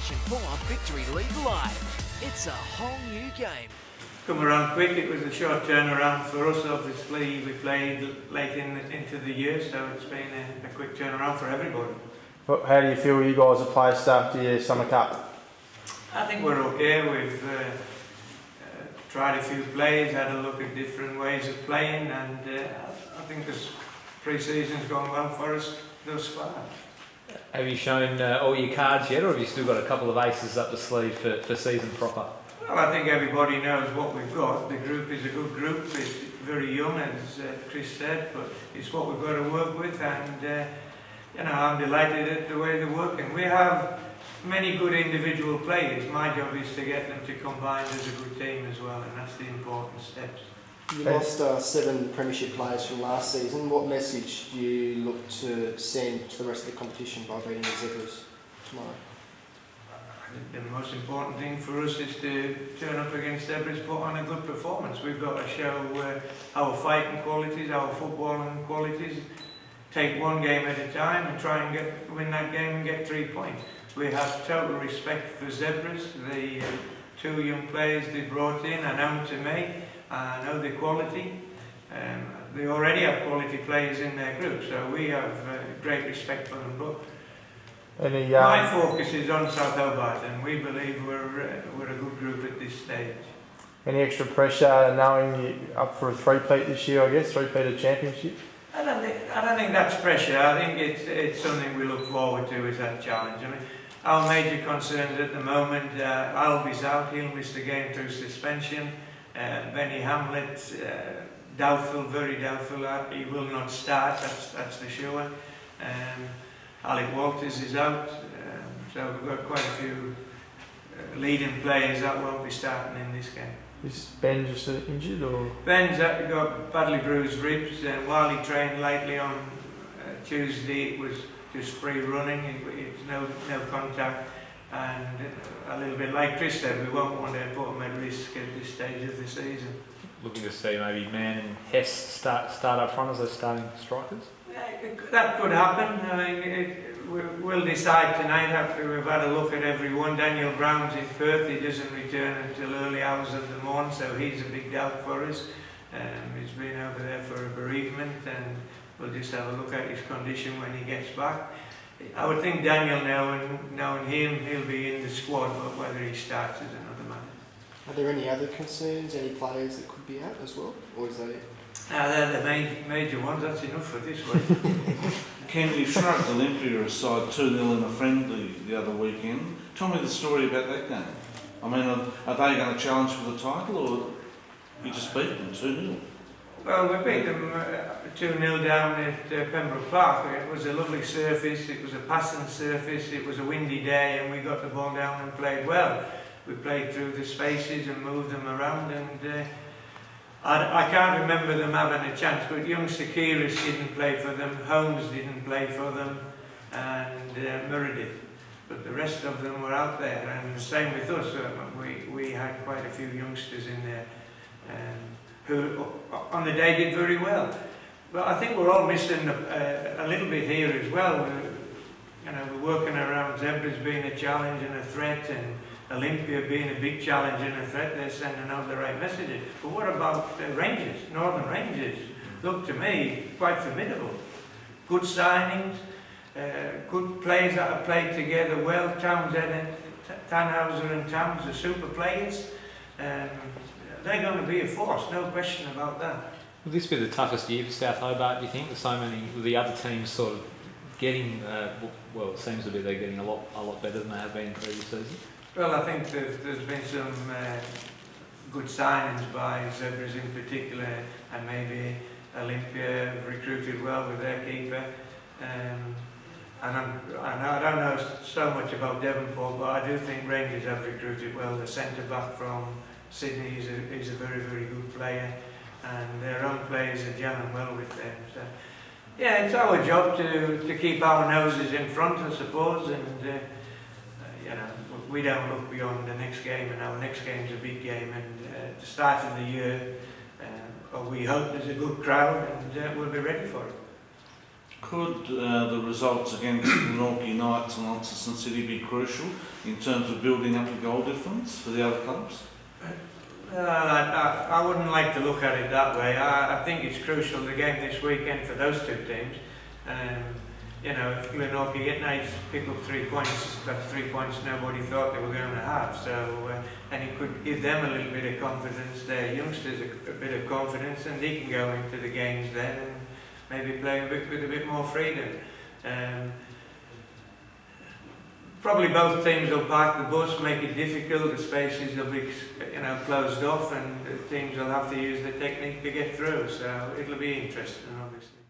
Station 4 Victory League Live. It's a whole new game. Come around quick. It was a short turnaround for us. Obviously, we played late into the year, so it's been a quick turnaround for everybody. How do you feel you guys have placed after your Summer Cup? I think we're okay. We've tried a few plays, had a look at different ways of playing, and I think this pre-season's gone well for us thus far. Have you shown all your cards yet, or have you still got a couple of aces up the sleeve for season proper? Well, I think everybody knows what we've got. The group is a good group. It's very young, as Chris said, but it's what we've got to work with, and I'm delighted at the way they're working. We have many good individual players. My job is to get them to combine as a good team as well, and that's the important steps. You lost 7 premiership players from last season. What message do you look to send to the rest of the competition by beating the Zebras tomorrow? The most important thing for us is to turn up against Zebras, put on a good performance. We've got to show our fighting qualities, our footballing qualities, take one game at a time and try and win that game and get 3 points. We have total respect for Zebras, the 2 young players they brought in are known to me. I know the quality. They already have quality players in their group, so we have great respect for them. But my focus is on South Hobart, and we believe we're a good group at this stage. Any extra pressure knowing you're up for a three-peat this year, I guess, three-peat championship? I don't think that's pressure. I think it's something we look forward to as that challenge. I mean, our major concerns at the moment, Albie's out, he'll miss the game through suspension. Benny Hamlet, doubtful, very doubtful. He will not start, that's for sure. Alec Walters is out, so we've got quite a few leading players that won't be starting in this game. Is Ben just injured, or? Ben's got badly bruised ribs, and while he trained lightly on Tuesday, it was just free running, it's no contact, and a little bit like Chris said, we won't want to put him at risk at this stage of the season. Looking to see maybe Mann and Hess start up front as those starting strikers? That could happen. I mean, we'll decide tonight after we've had a look at everyone. Daniel Brown's in Perth. He doesn't return until early hours of the morning, so he's a big doubt for us. He's been over there for a bereavement, and we'll just have a look at his condition when he gets back. I would think Daniel, knowing him, he'll be in the squad, but whether he starts is another matter. Are there any other concerns, any players that could be out as well, or is that it? They're the major ones. That's enough for this week. Ken, you shrugged Olympia aside 2-0 in a friendly the other weekend. Tell me the story about that game. I mean, are they going to challenge for the title, or you just beat them 2-0? Well, we beat them 2-0 down at Pembroke Park. It was a lovely surface, it was a passing surface, it was a windy day, and we got the ball down and played well. We played through the spaces and moved them around, and I can't remember them having a chance, but young Sakiris didn't play for them, Holmes didn't play for them, and Meredith. But the rest of them were out there, and the same with us. We had quite a few youngsters in there who on the day did very well. But I think we're all missing a little bit here as well. We're working around Zebras being a challenge and a threat, and Olympia being a big challenge and a threat. They're sending out the right messages. But what about Rangers, Northern Rangers? Look to me quite formidable. Good signings, good players that have played together well. Tannhauser and Towns are super players. They're going to be a force, no question about that. Will this be the toughest year for South Hobart, do you think? With so many, with the other teams sort of getting, well, it seems to be they're getting a lot better than they have been in previous seasons. Well, I think there's been some good signings by Zebras in particular, and maybe Olympia have recruited well with their keeper. And I don't know so much about Devonport, but I do think Rangers have recruited well. The centre-back from Sydney is a very, very good player, and their own players are gelling well with them. So, yeah, it's our job to keep our noses in front, I suppose, and we don't look beyond the next game, and our next game's a big game, and at the start of the year, we hope there's a good crowd, and we'll be ready for it. Could the results against Glenorchy Knights and Launceston City be crucial in terms of building up a goal difference for the other clubs? I wouldn't like to look at it that way. I think it's crucial, the game this weekend, for those two teams. You know, if Glenorchy Knights pick up 3 points, that's 3 points nobody thought they were going to have. So, and it could give them a little bit of confidence, their youngsters a bit of confidence, and they can go into the games then and maybe play with a bit more freedom. Probably both teams will park the bus, make it difficult. The spaces will be, you know, closed off, and the teams will have to use the technique to get through. So it'll be interesting, obviously.